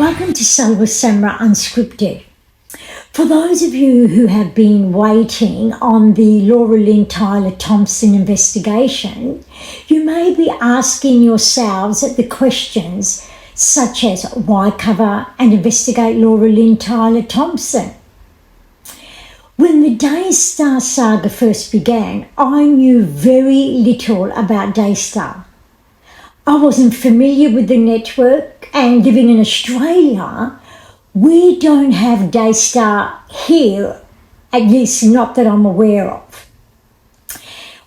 Welcome to 𝐶𝐶 Unscripted. For those of you who have been waiting on the Laura Lynn Tyler Thompson investigation, you may be asking yourselves the questions such as why cover and investigate Laura Lynn Tyler Thompson? When the Daystar saga first began, I knew very little about Daystar. I wasn't familiar with the network, and living in Australia, we don't have Daystar here, at least not that I'm aware of.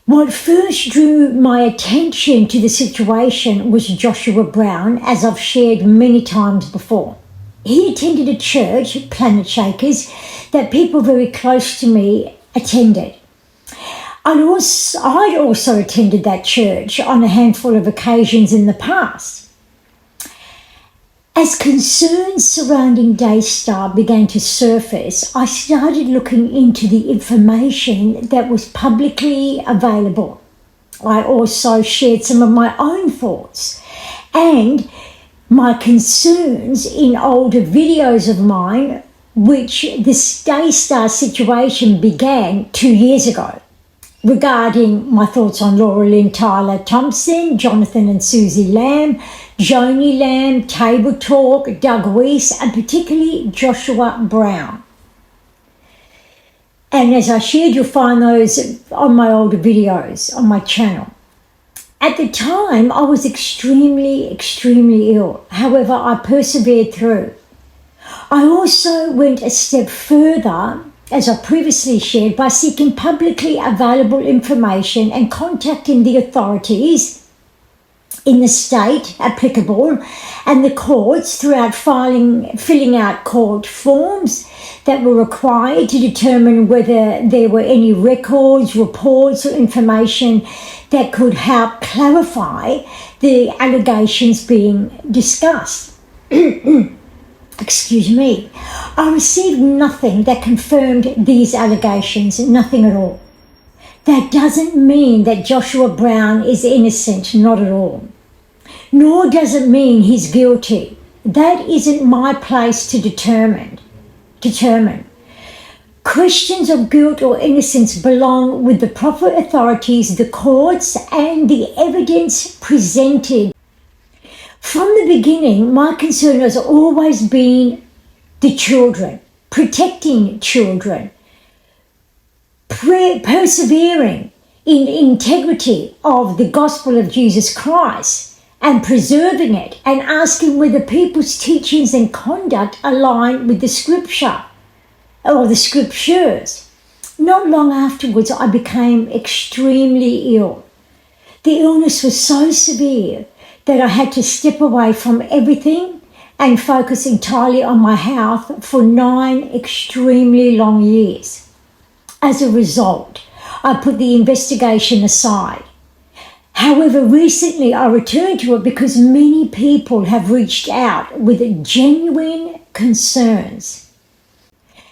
What first drew my attention to the situation was Joshua Brown, as I've shared many times before. He attended a church, Planet Shakers, that people very close to me attended. I'd also attended that church on a handful of occasions in the past. As concerns surrounding Daystar began to surface, I started looking into the information that was publicly available. I also shared some of my own thoughts and my concerns in older videos of mine, which this Daystar situation began 2 years ago, regarding my thoughts on Laura Lynn Tyler Thompson, Jonathan and Susie Lamb, Joni Lamb, Table Talk, Doug Weiss, and particularly Joshua Brown. And as I shared, you'll find those on my older videos on my channel. At the time, I was extremely ill. However, I persevered through. I also went a step further, as I previously shared, by seeking publicly available information and contacting the authorities in the state applicable and the courts throughout filling out court forms that were required to determine whether there were any records, reports or information that could help clarify the allegations being discussed. Excuse me. I received nothing that confirmed these allegations, nothing at all. That doesn't mean that Joshua Brown is innocent, not at all. Nor does it mean he's guilty. That isn't my place to determine. Questions of guilt or innocence belong with the proper authorities, the courts, and the evidence presented. From the beginning, my concern has always been the children, protecting children, persevering in the integrity of the gospel of Jesus Christ and preserving it, and asking whether people's teachings and conduct align with the scripture or the scriptures. Not long afterwards, I became extremely ill. The illness was so severe that I had to step away from everything and focus entirely on my health for 9 extremely long years. As a result, I put the investigation aside. However, recently I returned to it because many people have reached out with genuine concerns.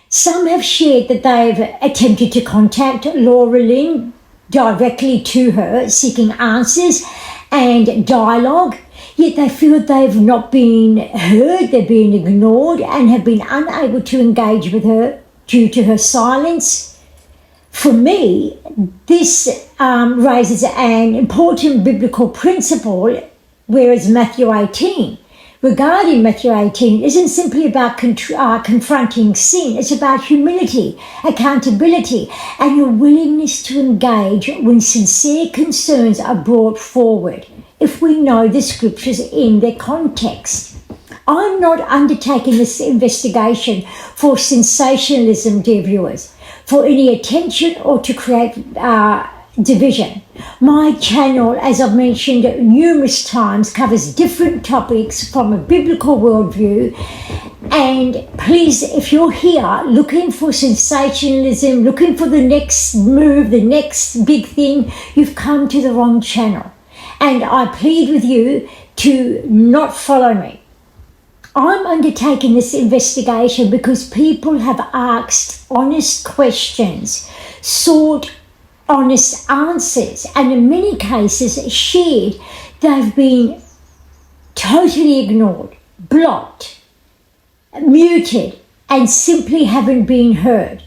Some have shared that they've attempted to contact Laura Lynn directly to her, seeking answers and dialogue, yet they feel they've not been heard, they're being ignored, and have been unable to engage with her due to her silence. For me, this raises an important biblical principle, whereas regarding Matthew 18, isn't simply about confronting sin. It's about humility, accountability, and your willingness to engage when sincere concerns are brought forward, if we know the scriptures in their context. I'm not undertaking this investigation for sensationalism, dear viewers, for any attention or to create division. My channel, as I've mentioned numerous times, covers different topics from a biblical worldview. And please, if you're here looking for sensationalism, looking for the next move, the next big thing, you've come to the wrong channel. And I plead with you to not follow me. I'm undertaking this investigation because people have asked honest questions, sought honest answers, and in many cases shared they've been totally ignored, blocked, muted and simply haven't been heard.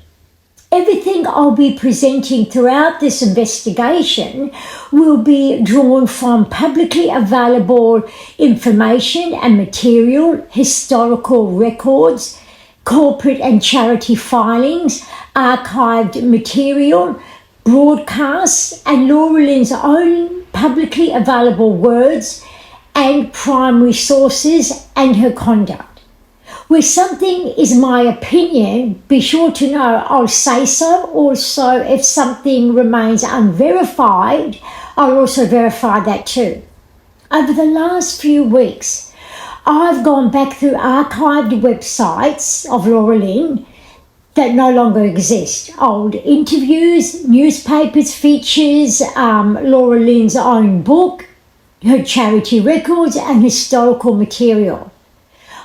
Everything I'll be presenting throughout this investigation will be drawn from publicly available information and material, historical records, corporate and charity filings, archived material, broadcasts, and Laura Lynn's own publicly available words and primary sources and her conduct. Where something is my opinion, be sure to know I'll say so. Also, if something remains unverified, I'll also verify that too. Over the last few weeks, I've gone back through archived websites of Laura Lynn that no longer exist. Old interviews, newspapers, features, Laura Lynn's own book, her charity records, and historical material.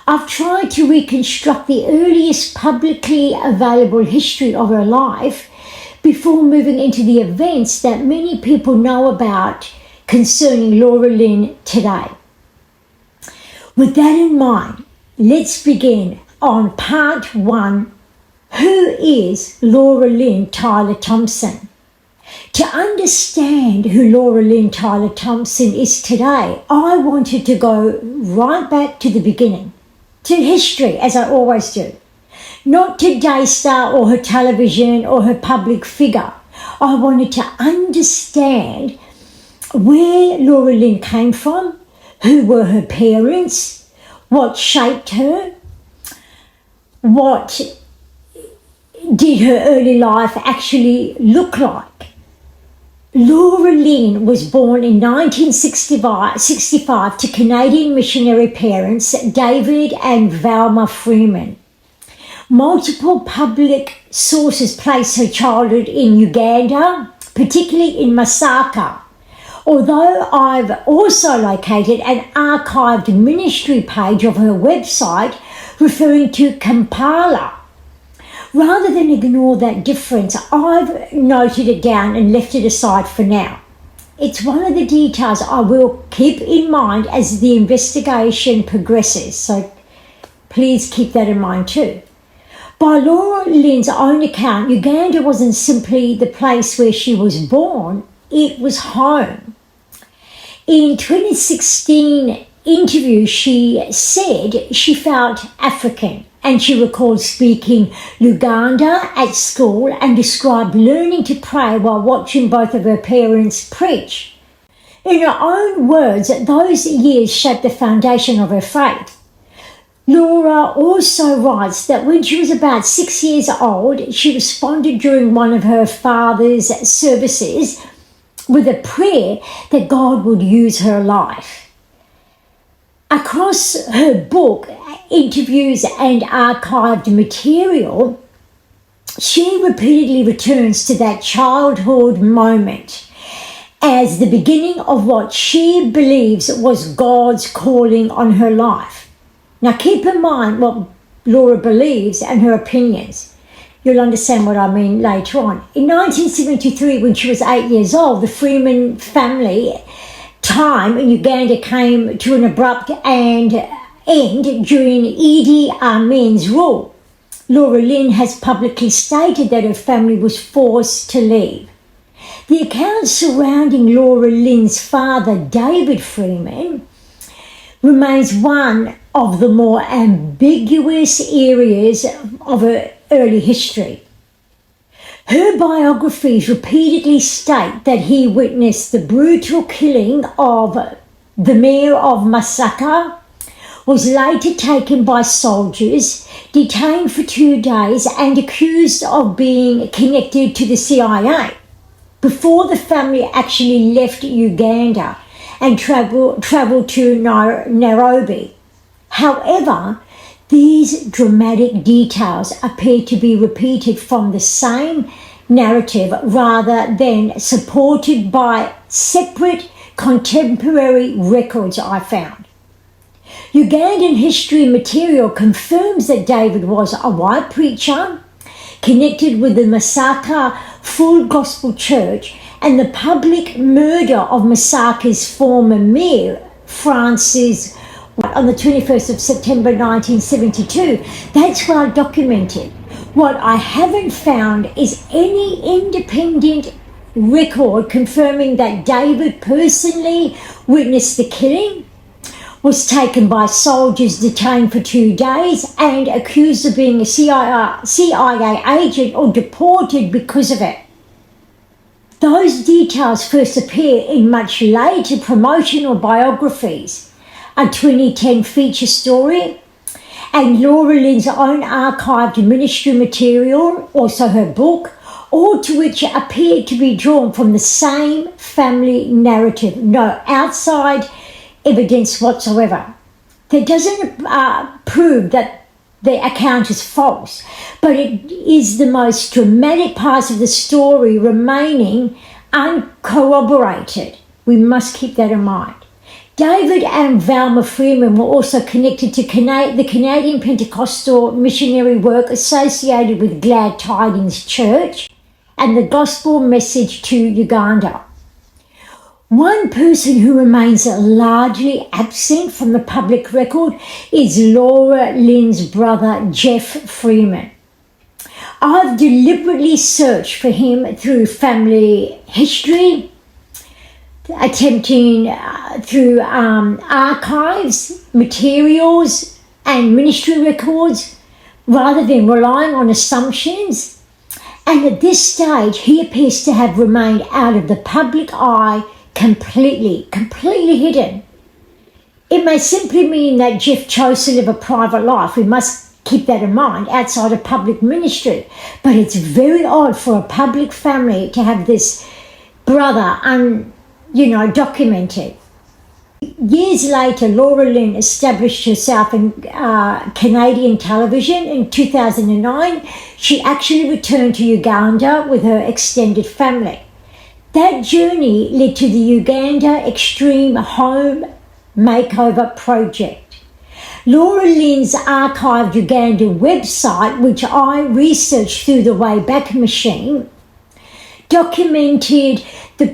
I've tried to reconstruct the earliest publicly available history of her life before moving into the events that many people know about concerning Laura Lynn today. With that in mind, let's begin on part 1. Who is Laura Lynn Tyler Thompson? To understand who Laura Lynn Tyler Thompson is today, I wanted to go right back to the beginning. To history, as I always do. Not to Daystar or her television or her public figure. I wanted to understand where Laura Lynn came from, who were her parents, what shaped her, what did her early life actually look like. Laura Lynn was born in 1965 to Canadian missionary parents David and Velma Freeman. Multiple public sources place her childhood in Uganda, particularly in Masaka. Although I've also located an archived ministry page of her website referring to Kampala. Rather than ignore that difference, I've noted it down and left it aside for now. It's one of the details I will keep in mind as the investigation progresses, so please keep that in mind too. By Laura Lynn's own account, Uganda wasn't simply the place where she was born, it was home. In 2016 interview, she said she felt African. And she recalled speaking Luganda at school and described learning to pray while watching both of her parents preach. In her own words, those years shaped the foundation of her faith. Laura also writes that when she was about 6 years old, she responded during one of her father's services with a prayer that God would use her life. Across her book, interviews and archived material, she repeatedly returns to that childhood moment as the beginning of what she believes was God's calling on her life. Now keep in mind what Laura believes and her opinions. You'll understand what I mean later on. In 1973, when she was 8 years old, the Freeman family time in Uganda came to an abrupt end during Idi Amin's rule. Laura Lynn has publicly stated that her family was forced to leave. The account surrounding Laura Lynn's father, David Freeman, remains one of the more ambiguous areas of her early history. Her biographies repeatedly state that he witnessed the brutal killing of the mayor of Masaka, was later taken by soldiers, detained for 2 days and accused of being connected to the CIA before the family actually left Uganda and travelled to Nairobi. However, these dramatic details appear to be repeated from the same narrative rather than supported by separate contemporary records I found. Ugandan history material confirms that David was a white preacher connected with the Masaka Full Gospel Church and the public murder of Masaka's former mayor, Francis on the 21st of September 1972. That's well documented. What I haven't found is any independent record confirming that David personally witnessed the killing, was taken by soldiers detained for 2 days and accused of being a CIA agent or deported because of it. Those details first appear in much later promotional biographies, a 2010 feature story, and Laura Lynn's own archived ministry material, also her book, all to which appear to be drawn from the same family narrative. No outside evidence whatsoever. That doesn't prove that the account is false, but it is the most dramatic parts of the story remaining uncorroborated. We must keep that in mind. David and Velma Freeman were also connected to the Canadian Pentecostal missionary work associated with Glad Tidings Church and the gospel message to Uganda. One person who remains largely absent from the public record is Laura Lynn's brother, Jeff Freeman. I've deliberately searched for him through family history, attempting through archives, materials, and ministry records, rather than relying on assumptions. And at this stage, he appears to have remained out of the public eye completely hidden. It may simply mean that Jeff chose to live a private life. We must keep that in mind, outside of public ministry. But it's very odd for a public family to have this brother documented. Years later, Laura Lynn established herself in Canadian television. In 2009, she actually returned to Uganda with her extended family. That journey led to the Uganda Extreme Home Makeover Project. Laura Lynn's archived Uganda website, which I researched through the Wayback Machine, documented the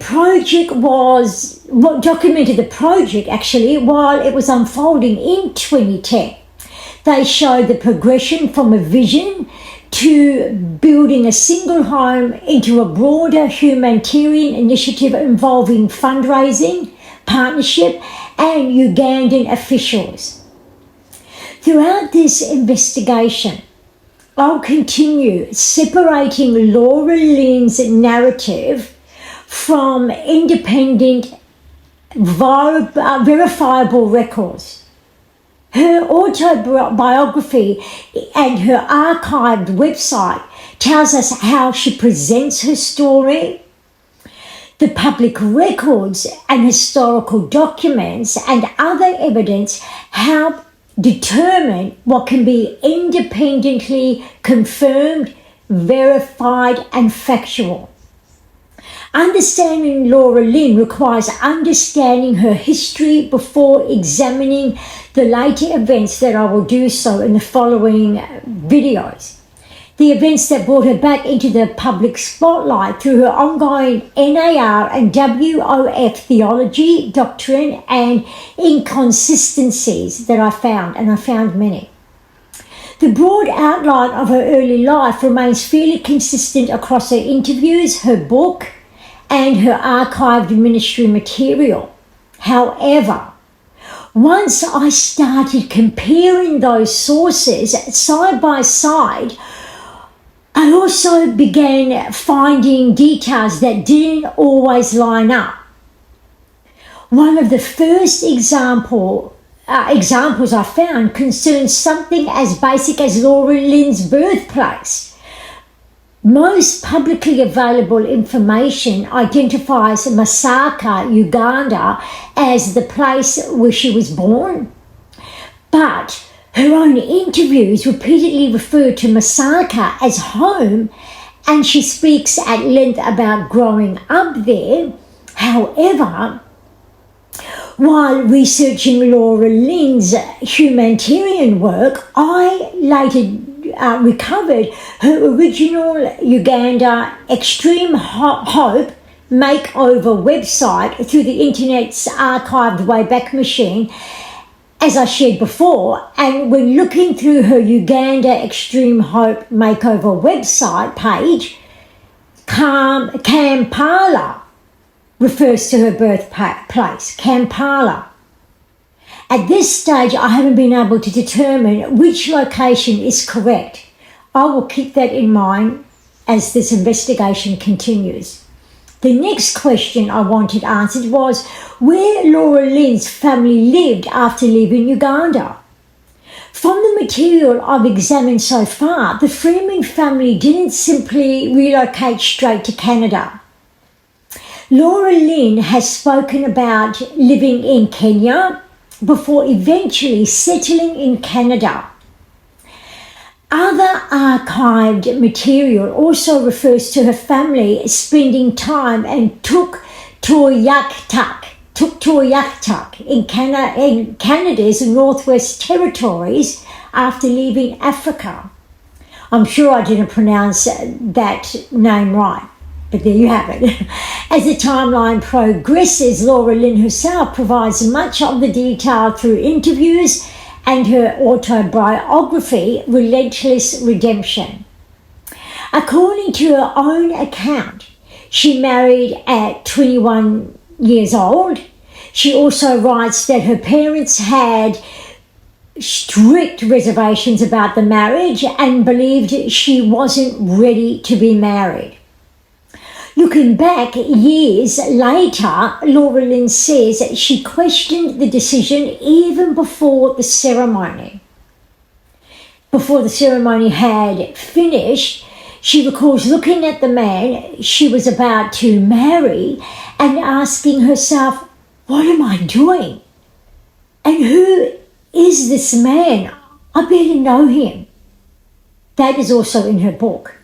project actually while it was unfolding in 2010. They showed the progression from a vision to building a single home into a broader humanitarian initiative involving fundraising, partnership, and Ugandan officials. Throughout this investigation, I'll continue separating Laura Lynn's narrative from independent, verifiable records. Her autobiography and her archived website tells us how she presents her story. The public records and historical documents and other evidence help determine what can be independently confirmed, verified, and factual. Understanding Laura Lynn requires understanding her history before examining the later events that I will do so in the following videos. The events that brought her back into the public spotlight through her ongoing NAR and WOF theology, doctrine, and inconsistencies that I found, and I found many. The broad outline of her early life remains fairly consistent across her interviews, her book, and her archived ministry material. However, once I started comparing those sources side by side, I also began finding details that didn't always line up. One of the first examples I found concerns something as basic as Laura Lynn's birthplace. Most publicly available information identifies Masaka, Uganda, as the place where she was born, but her own interviews repeatedly refer to Masaka as home, and she speaks at length about growing up there. However, while researching Laura Lynn's humanitarian work, I later recovered her original Uganda Extreme Hope Makeover website through the internet's archived Wayback Machine, as I shared before, and when looking through her Uganda Extreme Hope Makeover website page, Kampala refers to her birthplace, Kampala. At this stage, I haven't been able to determine which location is correct. I will keep that in mind as this investigation continues. The next question I wanted answered was where Laura Lynn's family lived after leaving Uganda. From the material I've examined so far, the Freeman family didn't simply relocate straight to Canada. Laura Lynn has spoken about living in Kenya before eventually settling in Canada. Other archived material also refers to her family spending time in Tuktoyaktuk in Canada's Northwest Territories after leaving Africa. I'm sure I didn't pronounce that name right, but there you have it. As the timeline progresses, Laura Lynn herself provides much of the detail through interviews and her autobiography, Relentless Redemption. According to her own account, she married at 21 years old. She also writes that her parents had strict reservations about the marriage and believed she wasn't ready to be married. Looking back years later, Laura Lynn says that she questioned the decision even before the ceremony. Before the ceremony had finished, she recalls looking at the man she was about to marry and asking herself, what am I doing? And who is this man? I better know him. That is also in her book.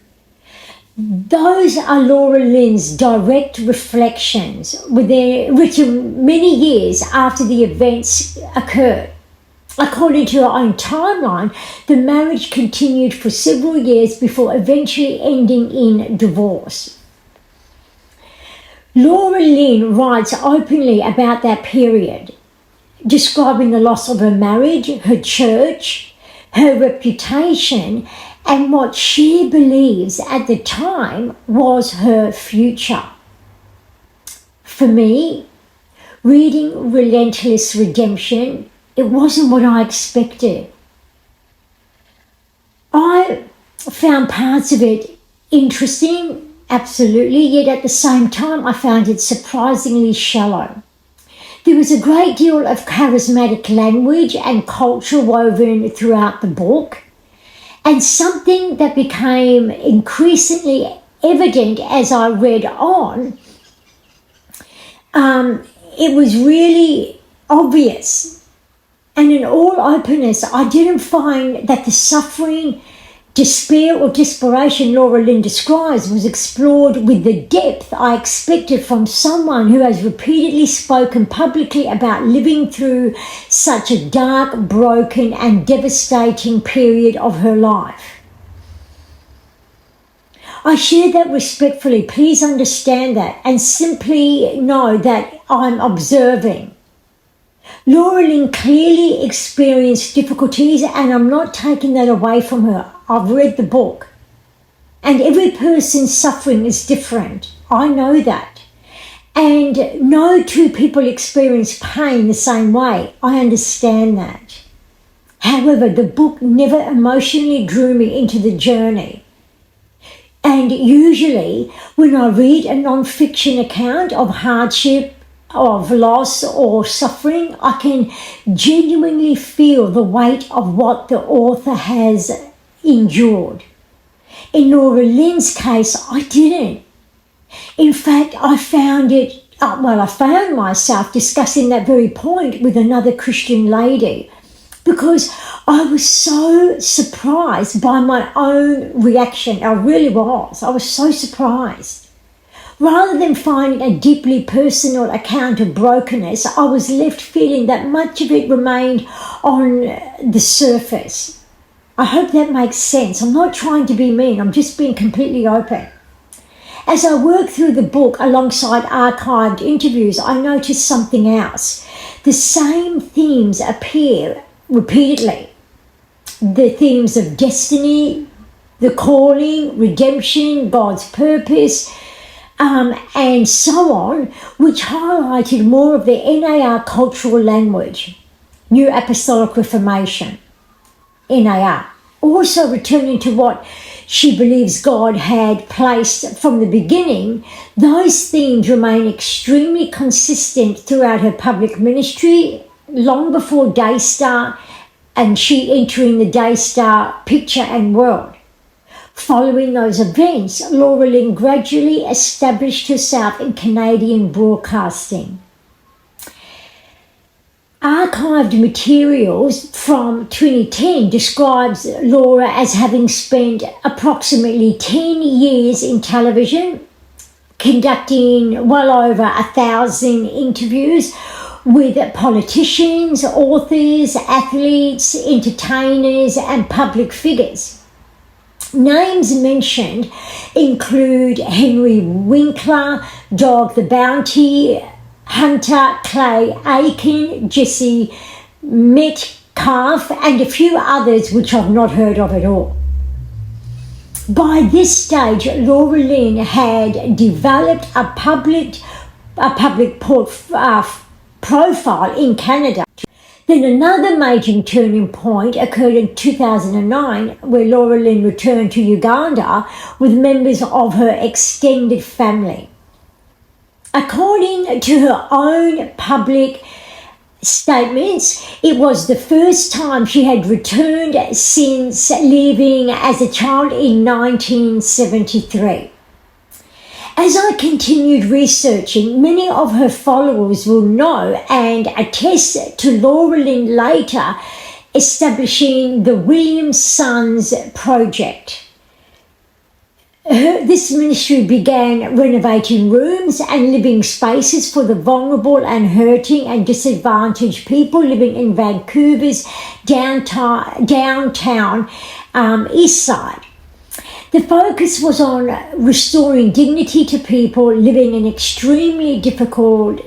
Those are Laura Lynn's direct reflections, written many years after the events occurred. According to her own timeline, the marriage continued for several years before eventually ending in divorce. Laura Lynn writes openly about that period, describing the loss of her marriage, her church, her reputation, and what she believes at the time was her future. For me, reading Relentless Redemption, it wasn't what I expected. I found parts of it interesting, absolutely, yet at the same time I found it surprisingly shallow. There was a great deal of charismatic language and culture woven throughout the book, and something that became increasingly evident as I read on, it was really obvious. And in all openness, I didn't find that the suffering, despair or desperation Laura Lynn describes was explored with the depth I expected from someone who has repeatedly spoken publicly about living through such a dark, broken and devastating period of her life. I share that respectfully. Please understand that and simply know that I'm observing. Laura Lynn clearly experienced difficulties and I'm not taking that away from her. I've read the book. And every person's suffering is different. I know that. And no two people experience pain the same way. I understand that. However, the book never emotionally drew me into the journey. And usually when I read a non-fiction account of hardship, of loss or suffering, I can genuinely feel the weight of what the author has endured. In Laura Lynn's case, I didn't. In fact, I found myself discussing that very point with another Christian lady because I was so surprised by my own reaction. I really was. I was so surprised. Rather than finding a deeply personal account of brokenness, I was left feeling that much of it remained on the surface. I hope that makes sense. I'm not trying to be mean. I'm just being completely open. As I worked through the book alongside archived interviews, I noticed something else. the same themes appear repeatedly. The themes of destiny, the calling, redemption, God's purpose, and so on, which highlighted more of the NAR cultural language, New Apostolic Reformation, NAR. Also returning to what she believes God had placed from the beginning, those themes remain extremely consistent throughout her public ministry, long before Daystar and she entering the Daystar picture and world. Following those events, Laura Lynn gradually established herself in Canadian broadcasting. Archived materials from 2010 describes Laura as having spent approximately 10 years in television, conducting well over 1,000 interviews with politicians, authors, athletes, entertainers, and public figures. Names mentioned include Henry Winkler, Dog the Bounty Hunter, Clay Aiken, Jesse Metcalf, and a few others which I've not heard of at all. By this stage, Laura Lynn had developed a public profile in Canada. Then another major turning point occurred in 2009, where Laura Lynn returned to Uganda with members of her extended family. According to her own public statements, it was the first time she had returned since leaving as a child in 1973. As I continued researching, many of her followers will know and attest to Laura Lynn later establishing the William Sons Project. This ministry began renovating rooms and living spaces for the vulnerable and hurting and disadvantaged people living in Vancouver's downtown east side. The focus was on restoring dignity to people living in extremely difficult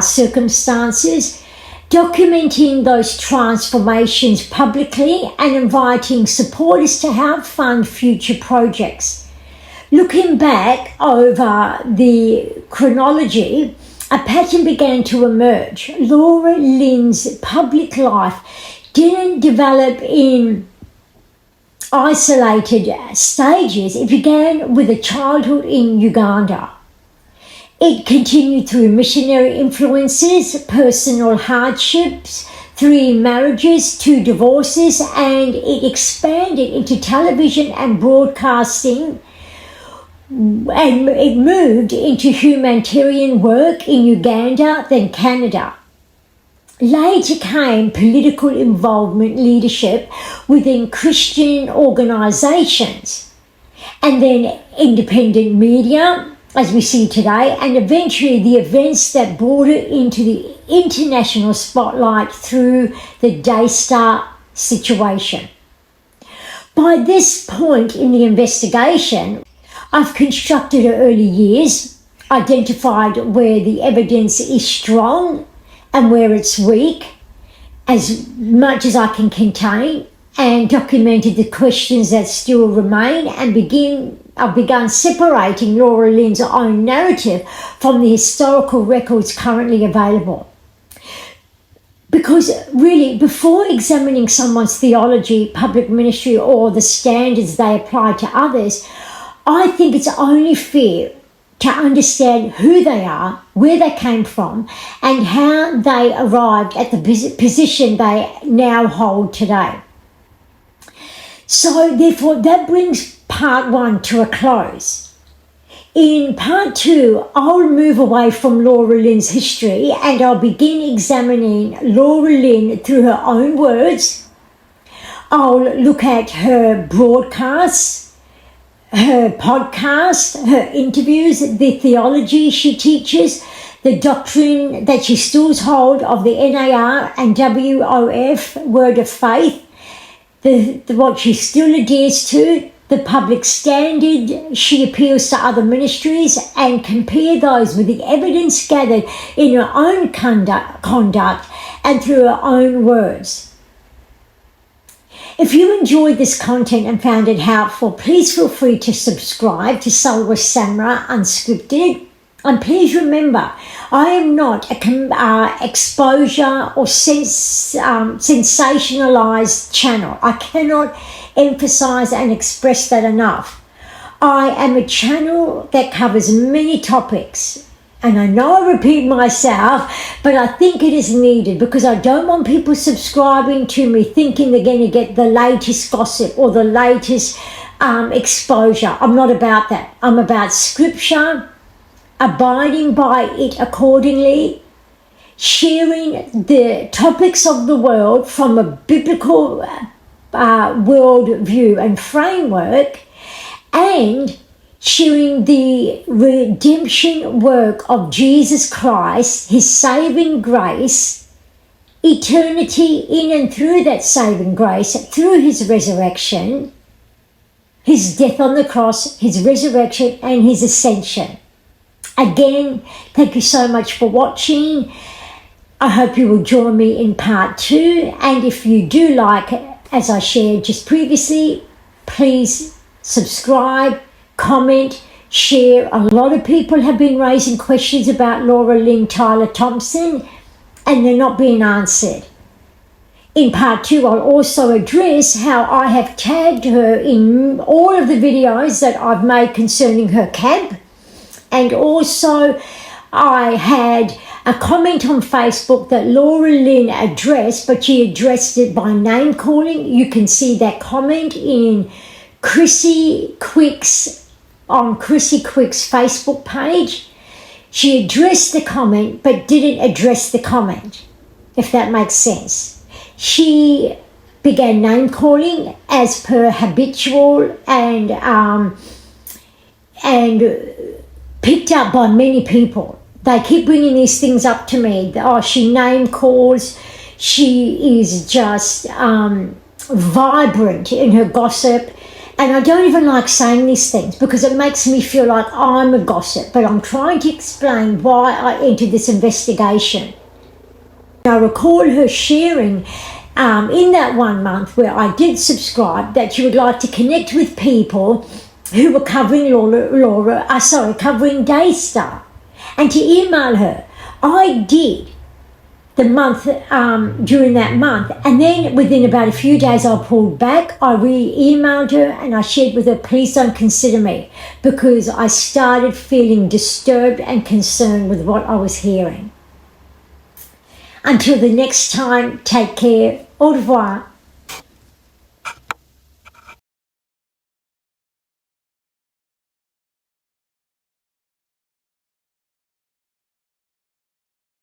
circumstances, documenting those transformations publicly, and inviting supporters to help fund future projects. Looking back over the chronology, a pattern began to emerge. Laura Lynn's public life didn't develop in isolated stages. It began with a childhood in Uganda. It continued through missionary influences, personal hardships, 3 marriages, 2 divorces, and it expanded into television and broadcasting, and it moved into humanitarian work in Uganda, then Canada. Later came political involvement, leadership within Christian organisations, and then independent media, as we see today, and eventually the events that brought it into the international spotlight through the Daystar situation. By this point in the investigation, I've constructed her early years, identified where the evidence is strong and where it's weak, as much as I can contain, and documented the questions that still remain, and I've begun separating Laura Lynn's own narrative from the historical records currently available. Because really, before examining someone's theology, public ministry, or the standards they apply to others, I think it's only fair to understand who they are, where they came from, and how they arrived at the position they now hold today. So therefore, that brings part 1 to a close. In part 2, I'll move away from Laura Lynn's history and I'll begin examining Laura Lynn through her own words. I'll look at her broadcasts, her podcast, her interviews, the theology she teaches, the doctrine that she still holds of the NAR and WOF, Word of Faith, what she still adheres to, the public standard she appeals to other ministries, and compare those with the evidence gathered in her own conduct and through her own words. If you enjoyed this content and found it helpful, please feel free to subscribe to 𝐶𝐶 Unscripted. And please remember, I am not a exposure or sensationalized channel. I cannot emphasize and express that enough. I am a channel that covers many topics. And I know I repeat myself, but I think it is needed because I don't want people subscribing to me thinking they're going to get the latest gossip or the latest exposure. I'm not about that. I'm about scripture, abiding by it accordingly, sharing the topics of the world from a biblical world view and framework, and sharing the redemption work of Jesus Christ, his saving grace, eternity in and through that saving grace, through his resurrection, his death on the cross, his resurrection, and his ascension. Again, thank you so much for watching. I hope you will join me in part 2. And if you do like, as I shared just previously, please subscribe, comment, share. A lot of people have been raising questions about Laura Lynn Tyler Thompson and they're not being answered. In part 2, I'll also address how I have tagged her in all of the videos that I've made concerning her camp. And also I had a comment on Facebook that Laura Lynn addressed, but she addressed it by name calling. You can see that comment in Chrissy Quick's Facebook page. She addressed the comment but didn't address the comment, if that makes sense. She began name calling as per habitual and picked up by many people. They keep bringing these things up to me. Oh, she name calls. She is just vibrant in her gossip. And I don't even like saying these things because it makes me feel like I'm a gossip. But I'm trying to explain why I entered this investigation. I recall her sharing in that 1 month where I did subscribe that she would like to connect with people who were covering covering Daystar, and to email her. I did the month during that month, and then within about a few days I pulled back. I re-emailed her and I shared with her, please don't consider me, because I started feeling disturbed and concerned with what I was hearing. Until the next time, take care. Au revoir.